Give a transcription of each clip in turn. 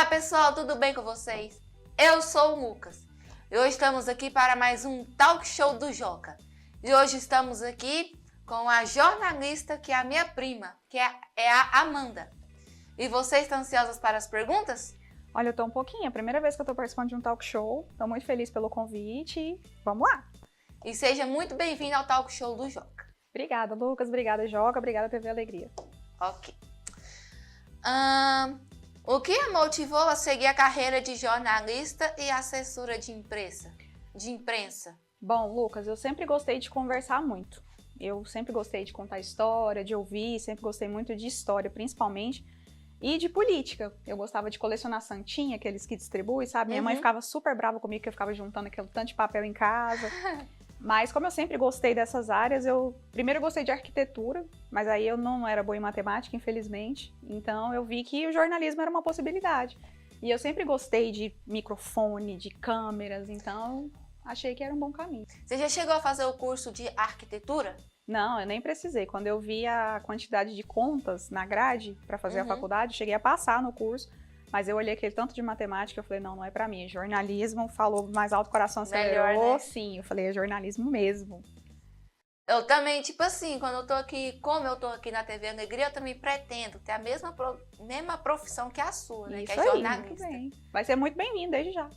Olá pessoal, tudo bem com vocês? Eu sou o Lucas e hoje estamos aqui para mais um Talk Show do Joca. E hoje estamos aqui com a jornalista que é a minha prima, que é a Amanda. E vocês estão ansiosos para as perguntas? Olha, eu tô um pouquinho, é a primeira vez que eu tô participando de um talk show, tô muito feliz pelo convite e vamos lá! E seja muito bem-vindo ao Talk Show do Joca. Obrigada, Lucas, obrigada, Joca, obrigada, TV Alegria. Ok. O que a motivou a seguir a carreira de jornalista e assessora de imprensa? Bom, Lucas, eu sempre gostei de conversar muito. Eu sempre gostei de contar história, de ouvir, sempre gostei muito de história, principalmente, e de política. Eu gostava de colecionar santinha, aqueles que distribui, sabe? Minha mãe ficava super brava comigo, que eu ficava juntando aquele tanto de papel em casa. Mas como eu sempre gostei dessas áreas, primeiro eu gostei de arquitetura, mas aí eu não era boa em matemática, infelizmente. Então eu vi que o jornalismo era uma possibilidade. E eu sempre gostei de microfone, de câmeras, então achei que era um bom caminho. Você já chegou a fazer o curso de arquitetura? Não, eu nem precisei. Quando eu vi a quantidade de contas na grade para fazer a faculdade, eu cheguei a passar no curso. Mas eu olhei aquele tanto de matemática, eu falei, não é pra mim. Jornalismo falou mais alto, o coração acelerou. Melhor, né? Sim, eu falei, é jornalismo mesmo. Eu também, tipo assim, quando eu tô aqui, como eu tô aqui na TV Alegria, eu também pretendo ter a mesma profissão que a sua, né? Isso que é jornalista. Muito bem. Vai ser muito bem-vindo desde já.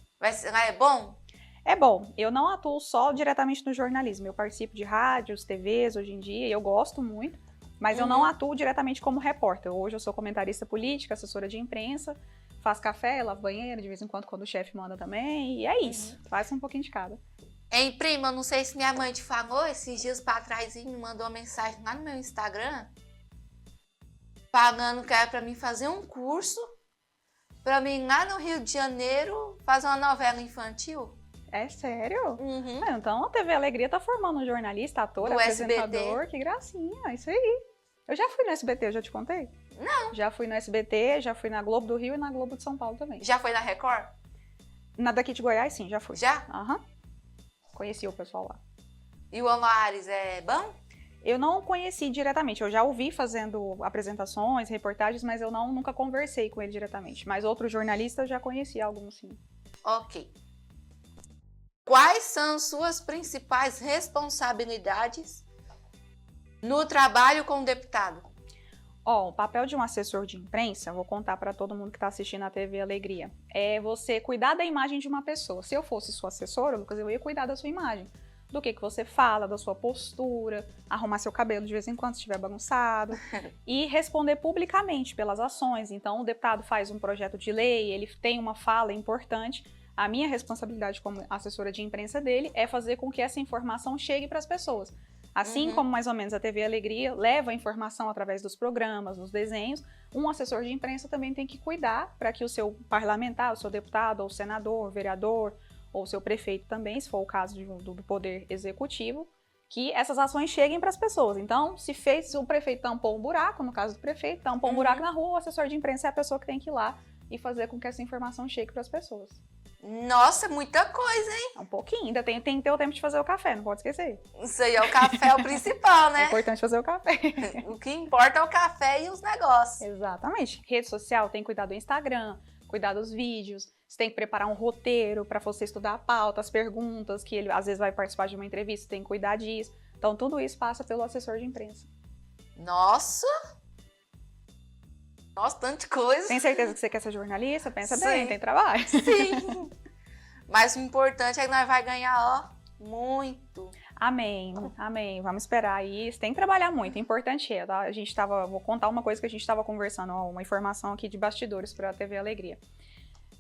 É bom? É bom. Eu não atuo só diretamente no jornalismo. Eu participo de rádios, TVs hoje em dia, e eu gosto muito. Mas eu não atuo diretamente como repórter. Hoje eu sou comentarista política, assessora de imprensa, faço café, lavo banheiro, de vez em quando o chefe manda também, e é isso. Faz um pouquinho de cada. Hein, prima, eu não sei se minha mãe te falou, esses dias pra trás me mandou uma mensagem lá no meu Instagram, falando que era pra mim fazer um curso, pra mim lá no Rio de Janeiro fazer uma novela infantil. É sério? Então a TV Alegria tá formando um jornalista, ator, apresentador, SBT. Que gracinha, isso aí. Eu já fui no SBT, eu já te contei? Não. Já fui no SBT, já fui na Globo do Rio e na Globo de São Paulo também. Já foi na Record? Na daqui de Goiás, sim, já fui. Já? Aham. Conheci o pessoal lá. E o Amares é bom? Eu não conheci diretamente, eu já ouvi fazendo apresentações, reportagens, mas eu nunca conversei com ele diretamente. Mas outros jornalistas eu já conheci alguns, sim. Ok. Quais são suas principais responsabilidades no trabalho com o deputado? O papel de um assessor de imprensa, vou contar para todo mundo que está assistindo a TV Alegria, é você cuidar da imagem de uma pessoa. Se eu fosse sua assessora, Lucas, eu ia cuidar da sua imagem. Do que você fala, da sua postura, arrumar seu cabelo de vez em quando se estiver bagunçado e responder publicamente pelas ações. Então, o deputado faz um projeto de lei, ele tem uma fala importante. A minha responsabilidade como assessora de imprensa dele é fazer com que essa informação chegue para as pessoas. Assim como mais ou menos a TV Alegria leva a informação através dos programas, dos desenhos, um assessor de imprensa também tem que cuidar para que o seu parlamentar, o seu deputado, ou senador, vereador, ou o seu prefeito também, se for o caso do poder executivo, que essas ações cheguem para as pessoas. Então, se o prefeito tampou um buraco, no caso do prefeito, tampou um buraco na rua, o assessor de imprensa é a pessoa que tem que ir lá e fazer com que essa informação chegue para as pessoas. Nossa, muita coisa, hein? Um pouquinho, ainda tem que ter o tempo de fazer o café, não pode esquecer. Isso aí é o café, é o principal, né? É importante fazer o café. O que importa é o café e os negócios. Exatamente. Rede social, tem que cuidar do Instagram, cuidar dos vídeos, você tem que preparar um roteiro para você estudar a pauta, as perguntas, que ele às vezes vai participar de uma entrevista, tem que cuidar disso. Então tudo isso passa pelo assessor de imprensa. Nossa, tanta coisa. Tem certeza que você quer ser jornalista? Pensa bem, tem trabalho. Sim. Mas o importante é que nós vai ganhar, ó, muito. Amém, amém. Vamos esperar isso. Tem que trabalhar muito. O importante é, tá? Vou contar uma coisa que a gente estava conversando, ó, uma informação aqui de bastidores para a TV Alegria.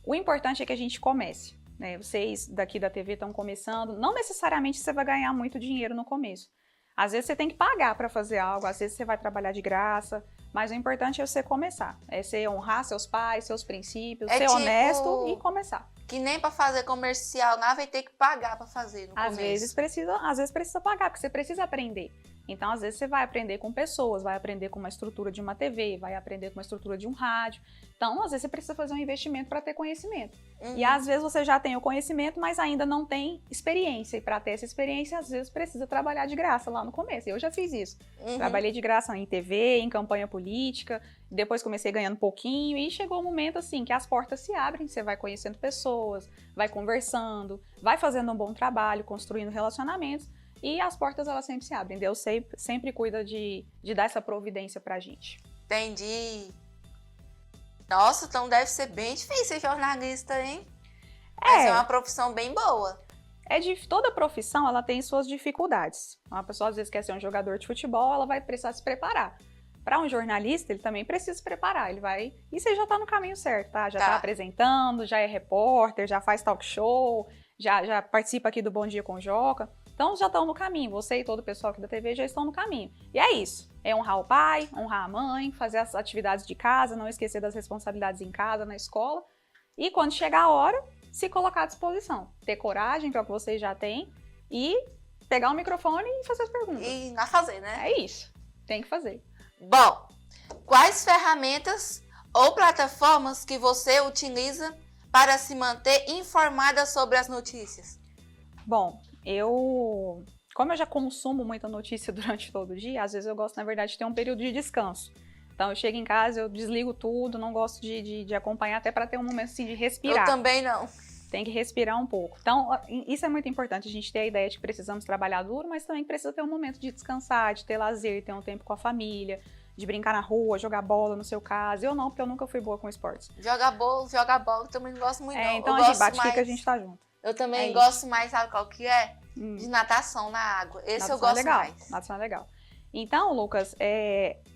O importante é que a gente comece, né? Vocês daqui da TV estão começando. Não necessariamente você vai ganhar muito dinheiro no começo. Às vezes você tem que pagar para fazer algo, às vezes você vai trabalhar de graça, mas o importante é você começar. É você honrar seus pais, seus princípios, ser honesto e começar. Que nem para fazer comercial, lá vai ter que pagar para fazer no começo. Às vezes precisa pagar, porque você precisa aprender. Então, às vezes, você vai aprender com pessoas, vai aprender com uma estrutura de uma TV, vai aprender com uma estrutura de um rádio. Então, às vezes, você precisa fazer um investimento para ter conhecimento. E, às vezes, você já tem o conhecimento, mas ainda não tem experiência. E, para ter essa experiência, às vezes, precisa trabalhar de graça lá no começo. Eu já fiz isso. Trabalhei de graça em TV, em campanha política. Depois, comecei ganhando um pouquinho. E chegou um momento, assim, que as portas se abrem. Você vai conhecendo pessoas, vai conversando, vai fazendo um bom trabalho, construindo relacionamentos. E as portas, elas sempre se abrem. Deus sempre cuida de dar essa providência pra gente. Entendi. Nossa, então deve ser bem difícil ser jornalista, hein? Mas é uma profissão bem boa. Toda profissão, ela tem suas dificuldades. Uma pessoa, às vezes, quer ser um jogador de futebol, ela vai precisar se preparar. Para um jornalista, ele também precisa se preparar. E você já tá no caminho certo, tá? Já tá apresentando, já é repórter, já faz talk show, já participa aqui do Bom Dia com o Joca. Então, já estão no caminho. Você e todo o pessoal aqui da TV já estão no caminho. E é isso. É honrar o pai, honrar a mãe, fazer as atividades de casa, não esquecer das responsabilidades em casa, na escola. E quando chegar a hora, se colocar à disposição. Ter coragem, que é o que vocês já têm, e pegar o microfone e fazer as perguntas. E na fazer, né? É isso. Tem que fazer. Bom, quais ferramentas ou plataformas que você utiliza para se manter informada sobre as notícias? Bom, como eu já consumo muita notícia durante todo o dia, às vezes eu gosto, na verdade, de ter um período de descanso. Então, eu chego em casa, eu desligo tudo, não gosto de acompanhar, até para ter um momento assim de respirar. Eu também não. Tem que respirar um pouco. Então, isso é muito importante, a gente ter a ideia de que precisamos trabalhar duro, mas também precisa ter um momento de descansar, de ter lazer, ter um tempo com a família, de brincar na rua, jogar bola, no seu caso. Eu não, porque eu nunca fui boa com esportes. Jogar bola, também não gosto muito, não. Então a gente bate que a gente tá junto. Eu também gosto mais, sabe qual que é? De natação na água. Esse eu gosto mais. Natação é legal. Então, Lucas,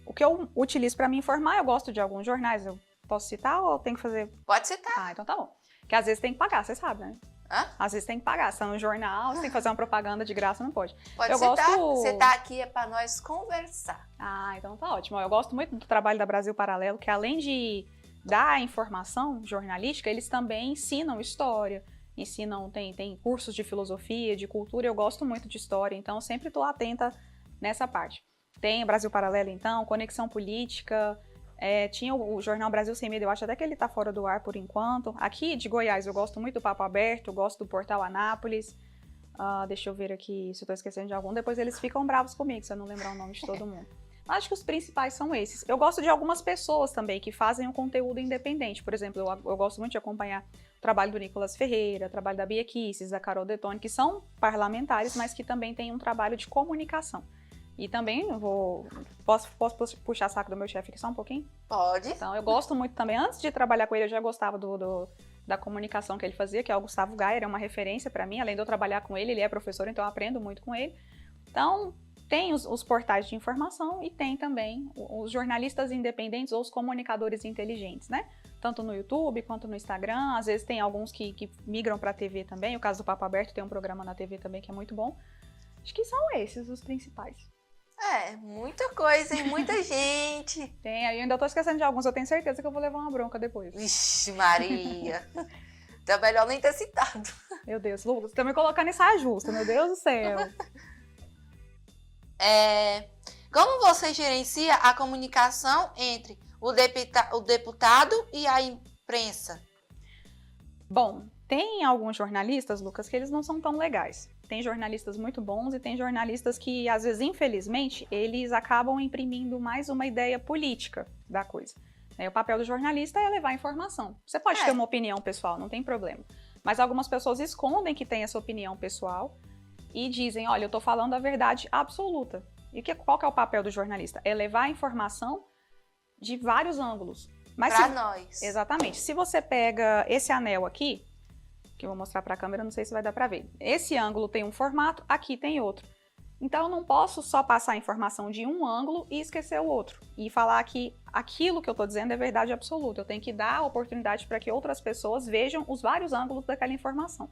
o que eu utilizo para me informar, eu gosto de alguns jornais. Eu posso citar ou tem que fazer? Pode citar. Ah, então tá bom. Porque às vezes tem que pagar, você sabe, né? Hã? Às vezes tem que pagar. Se é no jornal, você tem que fazer uma propaganda de graça, não pode. Pode citar. Você tá aqui é para nós conversar. Ah, então tá ótimo. Eu gosto muito do trabalho da Brasil Paralelo, que além de dar informação jornalística, eles também ensinam história. Tem cursos de filosofia, de cultura, eu gosto muito de história, então eu sempre estou atenta nessa parte. Tem Brasil Paralelo, então, Conexão Política, tinha o Jornal Brasil Sem Medo, eu acho até que ele está fora do ar por enquanto. Aqui de Goiás, eu gosto muito do Papo Aberto, eu gosto do Portal Anápolis. Deixa eu ver aqui se eu estou esquecendo de algum, depois eles ficam bravos comigo se eu não lembrar o nome de todo mundo. Acho que os principais são esses. Eu gosto de algumas pessoas também que fazem um conteúdo independente. Por exemplo, eu gosto muito de acompanhar o trabalho do Nicolas Ferreira, o trabalho da Bia Kicis, da Carol Detone, que são parlamentares, mas que também têm um trabalho de comunicação. E também posso puxar saco do meu chefe aqui só um pouquinho? Pode. Então, eu gosto muito também. Antes de trabalhar com ele, eu já gostava da comunicação que ele fazia, que é o Gustavo Gayer, é uma referência para mim. Além de eu trabalhar com ele é professor, então eu aprendo muito com ele. Então, tem os portais de informação e tem também os jornalistas independentes ou os comunicadores inteligentes, né? Tanto no YouTube quanto no Instagram. Às vezes tem alguns que migram para a TV também. O caso do Papo Aberto tem um programa na TV também que é muito bom. Acho que são esses os principais. Muita coisa, hein? Muita gente. Tem, eu ainda tô esquecendo de alguns. Eu tenho certeza que eu vou levar uma bronca depois. Vixe, Maria. Então é melhor nem ter citado. Meu Deus, Lucas, tá me colocando em saia justa, meu Deus do céu. Como você gerencia a comunicação entre o deputado e a imprensa? Bom, tem alguns jornalistas, Lucas, que eles não são tão legais. Tem jornalistas muito bons e tem jornalistas que, às vezes, infelizmente, eles acabam imprimindo mais uma ideia política da coisa. O papel do jornalista é levar informação. Você pode ter uma opinião pessoal, não tem problema. Mas algumas pessoas escondem que tem essa opinião pessoal e dizem, olha, eu estou falando a verdade absoluta. E qual que é o papel do jornalista? É levar a informação de vários ângulos. Para nós. Exatamente. Se você pega esse anel aqui, que eu vou mostrar para a câmera, não sei se vai dar para ver. Esse ângulo tem um formato, aqui tem outro. Então, eu não posso só passar a informação de um ângulo e esquecer o outro. E falar que aquilo que eu estou dizendo é verdade absoluta. Eu tenho que dar a oportunidade para que outras pessoas vejam os vários ângulos daquela informação.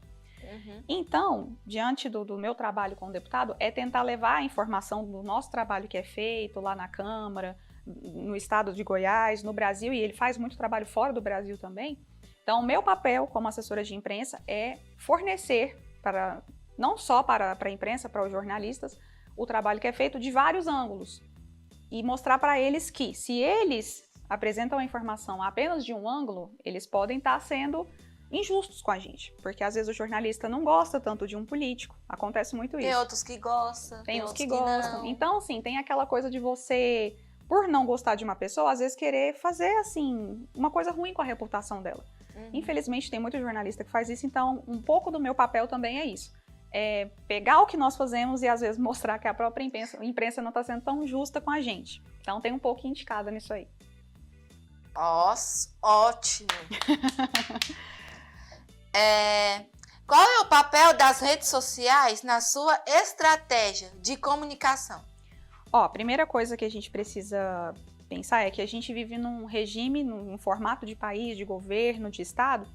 Então, diante do meu trabalho como deputado, é tentar levar a informação do nosso trabalho que é feito lá na Câmara, no estado de Goiás, no Brasil, e ele faz muito trabalho fora do Brasil também. Então, o meu papel como assessora de imprensa é fornecer, não só para a imprensa, para os jornalistas, o trabalho que é feito de vários ângulos e mostrar para eles que, se eles apresentam a informação apenas de um ângulo, eles podem estar sendo injustos com a gente, porque às vezes o jornalista não gosta tanto de um político, acontece muito isso. Tem outros que gostam, Tem uns outros que gostam. não. Então, assim, tem aquela coisa de você, por não gostar de uma pessoa, às vezes querer fazer, assim, uma coisa ruim com a reputação dela. Infelizmente, tem muito jornalista que faz isso, então um pouco do meu papel também é isso. É pegar o que nós fazemos e às vezes mostrar que a própria imprensa não está sendo tão justa com a gente. Então tem um pouquinho de cada nisso aí. Nossa, ótimo! Qual é o papel das redes sociais na sua estratégia de comunicação? Ó, a primeira coisa que a gente precisa pensar é que a gente vive num regime, num formato de país, de governo, de estado,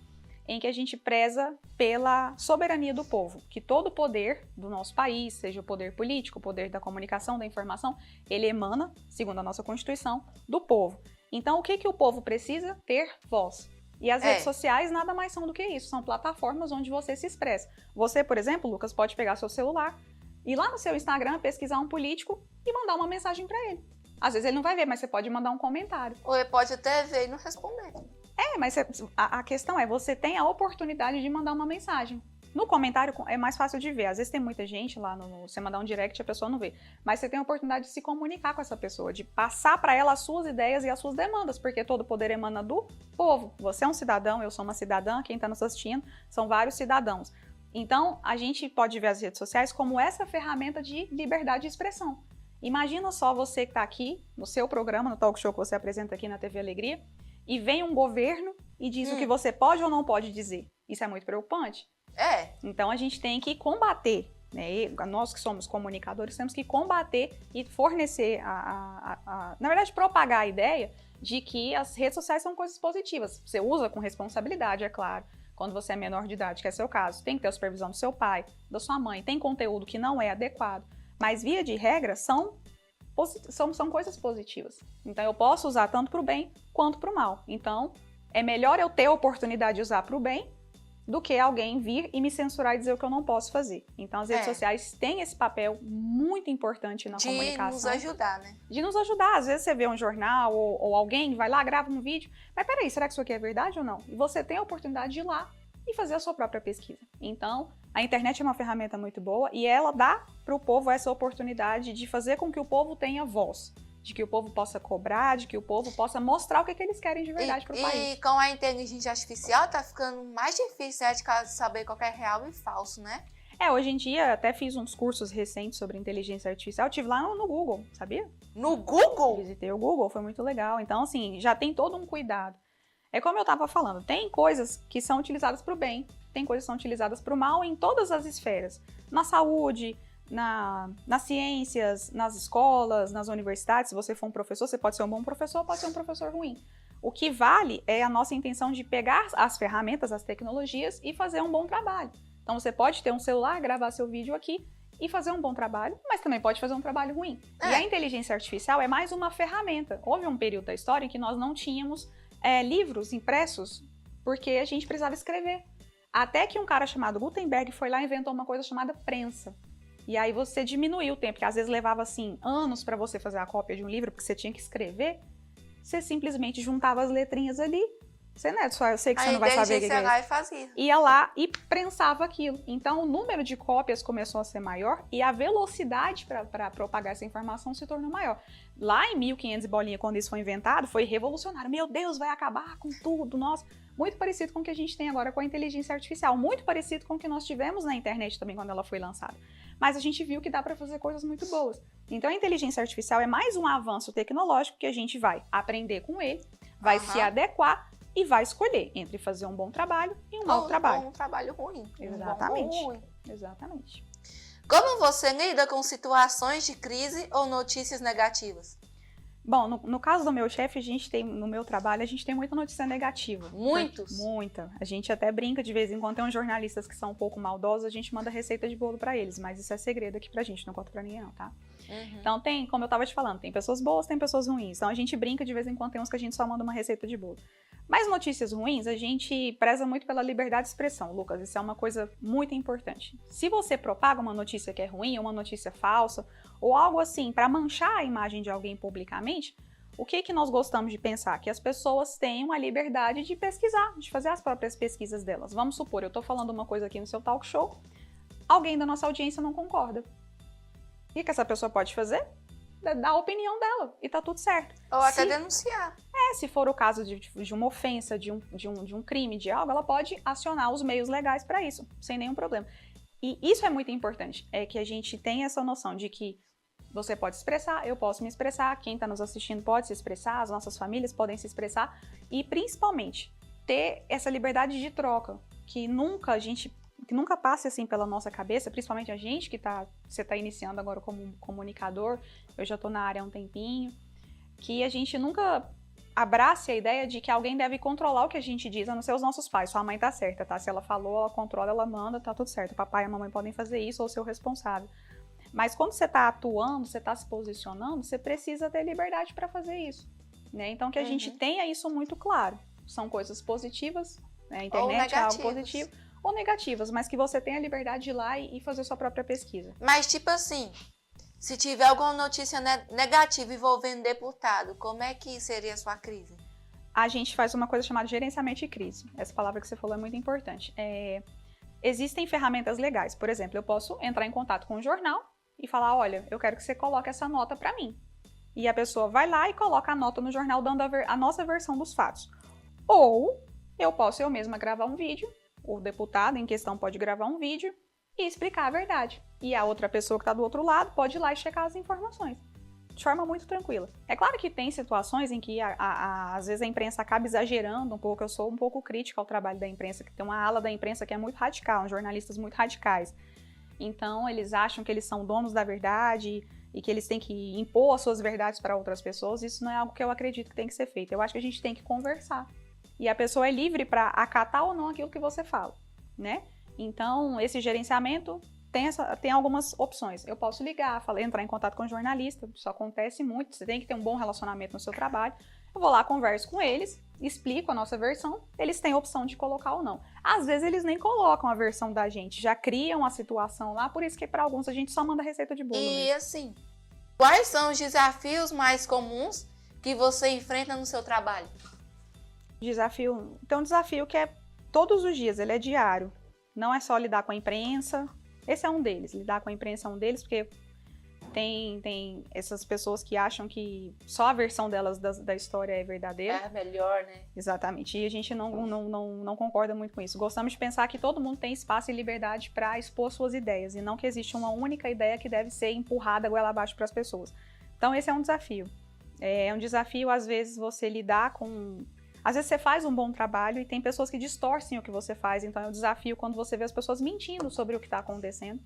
em que a gente preza pela soberania do povo, que todo o poder do nosso país, seja o poder político, o poder da comunicação, da informação, ele emana, segundo a nossa Constituição, do povo. Então, o que o povo precisa? Ter voz. E as redes sociais nada mais são do que isso, são plataformas onde você se expressa. Você, por exemplo, Lucas, pode pegar seu celular, ir lá no seu Instagram, pesquisar um político e mandar uma mensagem para ele. Às vezes ele não vai ver, mas você pode mandar um comentário. Ou ele pode até ver e não responder. Mas a questão é, você tem a oportunidade de mandar uma mensagem. No comentário é mais fácil de ver. Às vezes tem muita gente lá, você mandar um direct e a pessoa não vê. Mas você tem a oportunidade de se comunicar com essa pessoa, de passar para ela as suas ideias e as suas demandas, porque todo poder emana do povo. Você é um cidadão, eu sou uma cidadã, quem está nos assistindo são vários cidadãos. Então, a gente pode ver as redes sociais como essa ferramenta de liberdade de expressão. Imagina só você que está aqui, no seu programa, no talk show que você apresenta aqui na TV Alegria, e vem um governo e diz o que você pode ou não pode dizer. Isso é muito preocupante. Então a gente tem que combater, né? Nós que somos comunicadores temos que combater e fornecer, na verdade, propagar a ideia de que as redes sociais são coisas positivas. Você usa com responsabilidade, é claro. Quando você é menor de idade, que é seu caso, tem que ter a supervisão do seu pai, da sua mãe, tem conteúdo que não é adequado. Mas, via de regra, são coisas positivas. Então, eu posso usar tanto para o bem quanto para o mal. Então, é melhor eu ter a oportunidade de usar para o bem do que alguém vir e me censurar e dizer o que eu não posso fazer. Então, as redes sociais têm esse papel muito importante na comunicação. De nos ajudar, né? De nos ajudar. Às vezes você vê um jornal ou alguém vai lá, grava um vídeo. Mas peraí, será que isso aqui é verdade ou não? E você tem a oportunidade de ir lá e fazer a sua própria pesquisa. Então, a internet é uma ferramenta muito boa e ela dá para o povo essa oportunidade de fazer com que o povo tenha voz, de que o povo possa cobrar, de que o povo possa mostrar o que eles querem de verdade para o país. E com a inteligência artificial tá ficando mais difícil, né, de saber qual que é real e falso, né? Hoje em dia, até fiz uns cursos recentes sobre inteligência artificial, tive lá no Google, sabia? No Google? Visitei o Google, foi muito legal. Então, assim, já tem todo um cuidado. É como eu estava falando, tem coisas que são utilizadas para o bem, tem coisas que são utilizadas para o mal em todas as esferas. Na saúde, nas ciências, nas escolas, nas universidades. Se você for um professor, você pode ser um bom professor, pode ser um professor ruim. O que vale é a nossa intenção de pegar as ferramentas, as tecnologias e fazer um bom trabalho. Então você pode ter um celular, gravar seu vídeo aqui e fazer um bom trabalho, mas também pode fazer um trabalho ruim. E a inteligência artificial é mais uma ferramenta. Houve um período da história em que nós não tínhamos livros impressos porque a gente precisava escrever. Até que um cara chamado Gutenberg foi lá e inventou uma coisa chamada prensa. E aí você diminuiu o tempo, porque às vezes levava assim anos para você fazer a cópia de um livro, porque você tinha que escrever. Você simplesmente juntava as letrinhas ali. Você, né, eu sei que você não vai saber o que é isso. Fazia. Ia lá e prensava aquilo. Então o número de cópias começou a ser maior e a velocidade para propagar essa informação se tornou maior. Lá em 1500 e bolinha, quando isso foi inventado, foi revolucionário. Meu Deus, vai acabar com tudo, nossa. Muito parecido com o que a gente tem agora com a inteligência artificial. Muito parecido com o que nós tivemos na internet também quando ela foi lançada. Mas a gente viu que dá para fazer coisas muito boas. Então a inteligência artificial é mais um avanço tecnológico que a gente vai aprender com ele, vai se adequar e vai escolher entre fazer um bom trabalho e um mau trabalho. Um trabalho ruim. Exatamente. Um bom, ruim. Exatamente. Como você lida com situações de crise ou notícias negativas? Bom, no caso do meu chefe, no meu trabalho, a gente tem muita notícia negativa. Muitos? Muita. A gente até brinca de vez em quando, tem uns jornalistas que são um pouco maldosos, a gente manda receita de bolo pra eles, mas isso é segredo aqui pra gente, não conto pra ninguém não, tá? Então como eu tava te falando, tem pessoas boas, tem pessoas ruins. Então a gente brinca de vez em quando, tem uns que a gente só manda uma receita de bolo. Mas notícias ruins, a gente preza muito pela liberdade de expressão, Lucas. Isso é uma coisa muito importante. Se você propaga uma notícia que é ruim, uma notícia falsa, ou algo assim, para manchar a imagem de alguém publicamente, o que nós gostamos de pensar? Que as pessoas tenham a liberdade de pesquisar, de fazer as próprias pesquisas delas. Vamos supor, eu estou falando uma coisa aqui no seu talk show, alguém da nossa audiência não concorda. O que essa pessoa pode fazer? Dar a opinião dela, e tá tudo certo. Ou até denunciar. Se for o caso de uma ofensa, de um crime, de algo, ela pode acionar os meios legais para isso, sem nenhum problema. E isso é muito importante, é que a gente tenha essa noção de que você pode se expressar, eu posso me expressar, quem está nos assistindo pode se expressar, as nossas famílias podem se expressar, e principalmente ter essa liberdade de troca, que nunca passe assim pela nossa cabeça, principalmente a gente você está iniciando agora como comunicador, eu já estou na área há um tempinho, que a gente nunca abrace a ideia de que alguém deve controlar o que a gente diz, a não ser os nossos pais. Sua mãe tá certa, tá? Se ela falou, ela controla, ela manda, tá tudo certo. O papai e a mamãe podem fazer isso ou ser o responsável. Mas quando você tá atuando, você tá se posicionando, você precisa ter liberdade para fazer isso, né? Então que a gente tenha isso muito claro. São coisas positivas, né? A internet é algo positivo, ou negativas, mas que você tenha a liberdade de ir lá e fazer sua própria pesquisa. Mas tipo assim, se tiver alguma notícia negativa envolvendo deputado, como é que seria a sua crise? A gente faz uma coisa chamada gerenciamento de crise. Essa palavra que você falou é muito importante. Existem ferramentas legais. Por exemplo, eu posso entrar em contato com o jornal e falar, olha, eu quero que você coloque essa nota para mim. E a pessoa vai lá e coloca a nota no jornal dando a nossa versão dos fatos. Ou eu mesma gravar um vídeo, o deputado em questão pode gravar um vídeo e explicar a verdade. E a outra pessoa que está do outro lado pode ir lá e checar as informações. De forma muito tranquila. É claro que tem situações em que às vezes a imprensa acaba exagerando um pouco. Eu sou um pouco crítica ao trabalho da imprensa, que tem uma ala da imprensa que é muito radical, uns jornalistas muito radicais. Então eles acham que eles são donos da verdade e que eles têm que impor as suas verdades para outras pessoas. Isso não é algo que eu acredito que tem que ser feito. Eu acho que a gente tem que conversar. E a pessoa é livre para acatar ou não aquilo que você fala, né? Então, esse gerenciamento tem algumas opções. Eu posso ligar, entrar em contato com o jornalista, isso acontece muito, você tem que ter um bom relacionamento no seu trabalho. Eu vou lá, converso com eles, explico a nossa versão, eles têm a opção de colocar ou não. Às vezes eles nem colocam a versão da gente, já criam a situação lá, por isso que para alguns a gente só manda receita de bolo. E mesmo. assim, quais são os desafios mais comuns que você enfrenta no seu trabalho? Tem um desafio que é todos os dias, ele é diário. Não é só lidar com a imprensa, esse é um deles, lidar com a imprensa é um deles, porque tem essas pessoas que acham que só a versão delas da história é verdadeira. É melhor, né? Exatamente, e a gente não concorda muito com isso. Gostamos de pensar que todo mundo tem espaço e liberdade para expor suas ideias, e não que existe uma única ideia que deve ser empurrada goela abaixo para as pessoas. Então esse é um desafio. É um desafio, às vezes, você lidar com... Às vezes você faz um bom trabalho e tem pessoas que distorcem o que você faz, então é um desafio quando você vê as pessoas mentindo sobre o que está acontecendo.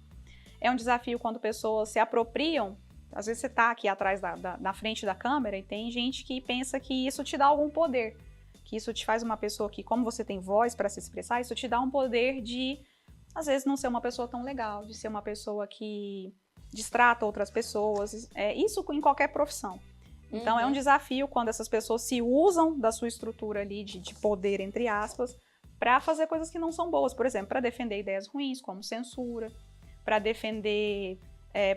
É um desafio quando pessoas se apropriam, às vezes você está aqui atrás na frente da câmera e tem gente que pensa que isso te dá algum poder, que isso te faz uma pessoa que, como você tem voz para se expressar, isso te dá um poder de, às vezes, não ser uma pessoa tão legal, de ser uma pessoa que distrata outras pessoas, isso em qualquer profissão. Então é um desafio quando essas pessoas se usam da sua estrutura ali de poder, entre aspas, para fazer coisas que não são boas. Por exemplo, para defender ideias ruins, como censura, para defender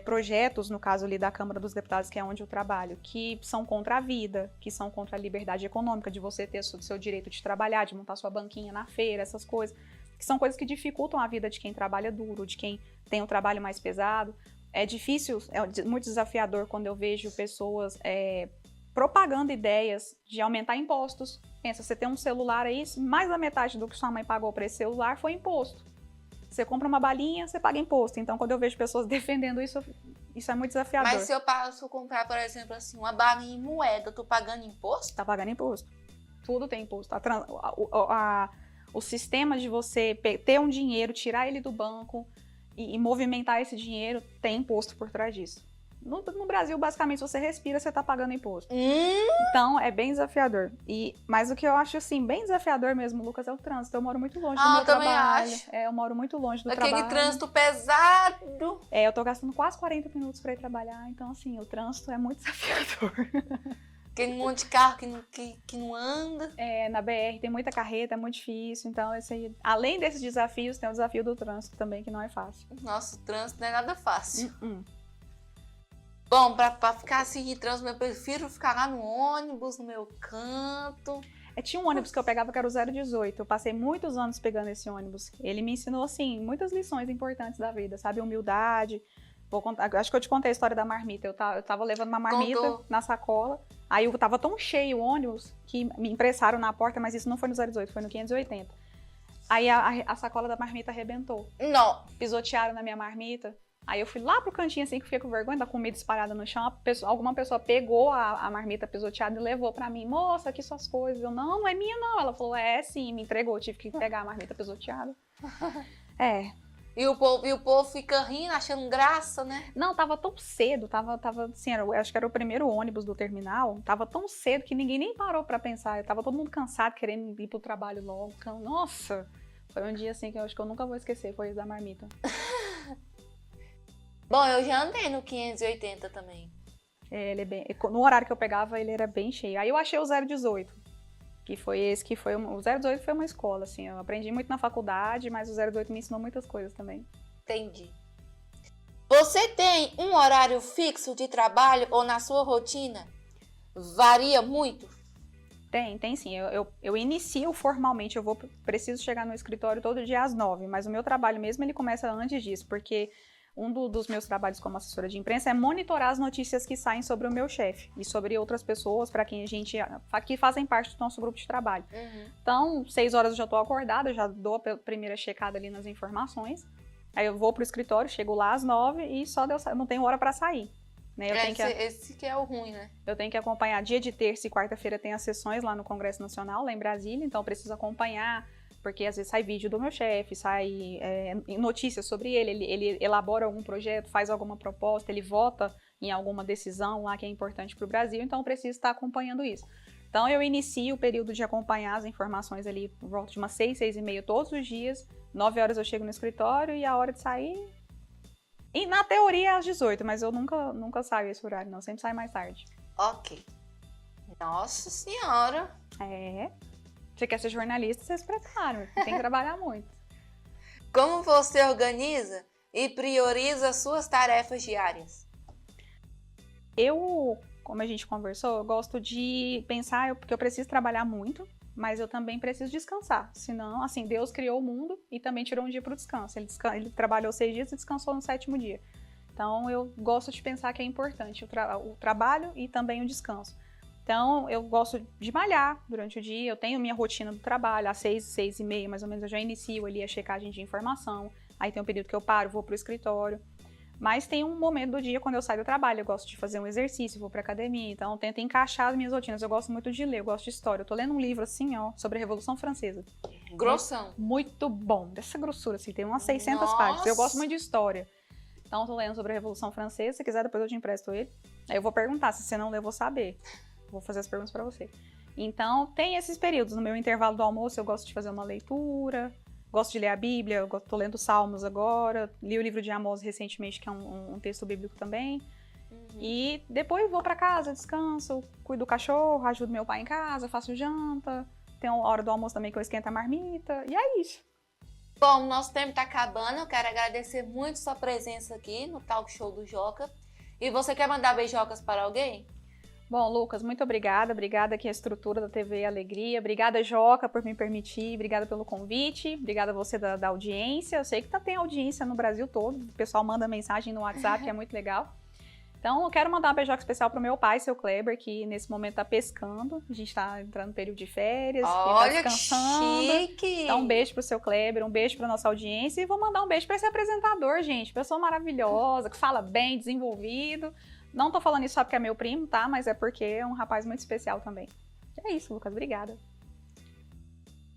projetos, no caso ali da Câmara dos Deputados, que é onde eu trabalho, que são contra a vida, que são contra a liberdade econômica, de você ter o seu direito de trabalhar, de montar sua banquinha na feira, essas coisas, que são coisas que dificultam a vida de quem trabalha duro, de quem tem um trabalho mais pesado. É difícil, é muito desafiador quando eu vejo pessoas propagando ideias de aumentar impostos. Pensa, você tem um celular aí, mais da metade do que sua mãe pagou para esse celular foi imposto. Você compra uma balinha, você paga imposto. Então, quando eu vejo pessoas defendendo isso é muito desafiador. Mas se eu passo comprar, por exemplo, assim, uma balinha em moeda, eu tô pagando imposto? Tá pagando imposto. Tudo tem imposto. O sistema de você ter um dinheiro, tirar ele do banco e movimentar esse dinheiro, tem imposto por trás disso. No Brasil, basicamente, se você respira, você tá pagando imposto. Então, é bem desafiador. Mas o que eu acho, assim, bem desafiador mesmo, Lucas, é o trânsito. Eu moro muito longe do meu trabalho. Acho. Eu moro muito longe do Aquele trabalho. trânsito pesado. Eu tô gastando quase 40 minutos pra ir trabalhar. Então, assim, o trânsito é muito desafiador. Aquele monte de carro que não anda. Na BR tem muita carreta, é muito difícil. Então, além desses desafios, tem o desafio do trânsito também, que não é fácil. Nossa, o trânsito não é nada fácil. Uh-uh. Bom, pra ficar assim de trânsito, eu prefiro ficar lá no ônibus, no meu canto. Tinha um ônibus que eu pegava que era o 018. Eu passei muitos anos pegando esse ônibus. Ele me ensinou, assim, muitas lições importantes da vida, sabe? Humildade. Vou contar, acho que eu te contei a história da marmita. Eu tava levando uma marmita na sacola. Aí eu tava tão cheio o ônibus que me emprestaram na porta, mas isso não foi no 018, foi no 580. Aí a sacola da marmita arrebentou. Não. Pisotearam na minha marmita. Aí eu fui lá pro cantinho assim, que fiquei com vergonha da comida espalhada no chão. Alguma pessoa pegou a marmita pisoteada e levou pra mim. Moça, aqui suas coisas. Eu, não é minha não. Ela falou, sim, me entregou. Eu tive que pegar a marmita pisoteada. E o povo fica rindo, achando graça, né? Não, tava tão cedo, tava assim, acho que era o primeiro ônibus do terminal, tava tão cedo que ninguém nem parou pra pensar, tava todo mundo cansado, querendo ir pro trabalho logo. Nossa, foi um dia assim que eu acho que eu nunca vou esquecer, foi esse da marmita. Bom, eu já andei no 580 também. Ele no horário que eu pegava, ele era bem cheio. Aí eu achei o 018. O 018 foi uma escola, assim, eu aprendi muito na faculdade, mas o 018 me ensinou muitas coisas também. Entendi. Você tem um horário fixo de trabalho ou na sua rotina? Varia muito? Tem sim. Eu inicio formalmente, preciso chegar no escritório todo dia às 9, mas o meu trabalho mesmo, ele começa antes disso, porque um dos meus trabalhos como assessora de imprensa é monitorar as notícias que saem sobre o meu chefe e sobre outras pessoas para quem que fazem parte do nosso grupo de trabalho. Uhum. Então, 6 horas eu já estou acordada, eu já dou a primeira checada ali nas informações. Aí eu vou pro escritório, chego lá às 9 e não tenho hora para sair. Né? Esse que é o ruim, né? Eu tenho que acompanhar. Dia de terça e quarta-feira tem as sessões lá no Congresso Nacional, lá em Brasília, então eu preciso acompanhar. Porque às vezes sai vídeo do meu chefe, sai notícias sobre ele elabora algum projeto, faz alguma proposta, ele vota em alguma decisão lá que é importante para o Brasil, então eu preciso estar acompanhando isso. Então eu inicio o período de acompanhar as informações ali por volta de umas 6, 6h30 todos os dias, 9 horas eu chego no escritório e a hora de sair... E na teoria é às 18, mas eu nunca saio esse horário, não, sempre saio mais tarde. Ok. Nossa Senhora! Você quer ser jornalista, você se prepara, tem que trabalhar muito. Como você organiza e prioriza suas tarefas diárias? Como a gente conversou, eu gosto de pensar, porque eu preciso trabalhar muito, mas eu também preciso descansar. Senão, assim, Deus criou o mundo e também tirou um dia para o descanso. Ele trabalhou 6 dias e descansou no 7º dia. Então, eu gosto de pensar que é importante o trabalho e também o descanso. Então, eu gosto de malhar durante o dia, eu tenho minha rotina do trabalho, às 6, 6h30, mais ou menos, eu já inicio ali a checagem de informação, aí tem um período que eu paro, vou pro escritório, mas tem um momento do dia quando eu saio do trabalho, eu gosto de fazer um exercício, vou pra academia, então eu tento encaixar as minhas rotinas, eu gosto muito de ler, eu gosto de história, eu tô lendo um livro assim, sobre a Revolução Francesa. Grossão. Muito bom, dessa grossura, assim, tem umas 600 páginas, eu gosto muito de história. Então, eu tô lendo sobre a Revolução Francesa, se quiser depois eu te empresto ele, aí eu vou perguntar, se você não ler, eu vou saber. Vou fazer as perguntas para você. Então, tem esses períodos. No meu intervalo do almoço, eu gosto de fazer uma leitura, gosto de ler a Bíblia, eu tô lendo Salmos agora, li o livro de Amós recentemente, que é um texto bíblico também. Uhum. E depois vou para casa, descanso, cuido do cachorro, ajudo meu pai em casa, faço janta, tem a hora do almoço também que eu esquento a marmita, e é isso. Bom, nosso tempo tá acabando, eu quero agradecer muito sua presença aqui no Talk Show do Joca. E você quer mandar beijocas para alguém? Bom, Lucas, muito obrigada. Obrigada aqui a estrutura da TV Alegria. Obrigada, Joca, por me permitir. Obrigada pelo convite. Obrigada a você da audiência. Eu sei que tem audiência no Brasil todo. O pessoal manda mensagem no WhatsApp, que é muito legal. Então, eu quero mandar uma beijoca especial pro meu pai, seu Kleber, que nesse momento tá pescando. A gente tá entrando no período de férias. Olha, ele tá descansando. Que chique! Então, um beijo pro seu Kleber, um beijo pra nossa audiência. E vou mandar um beijo pra esse apresentador, gente. Pessoa maravilhosa, que fala bem, desenvolvido. Não tô falando isso só porque é meu primo, tá? Mas é porque é um rapaz muito especial também. É isso, Lucas. Obrigada.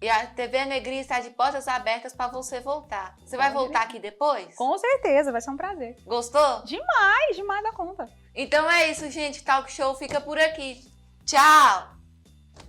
E a TV Alegria está de portas abertas para você voltar. Você vai voltar aqui depois? Com certeza, vai ser um prazer. Gostou? Demais, demais da conta. Então é isso, gente. Talk Show fica por aqui. Tchau!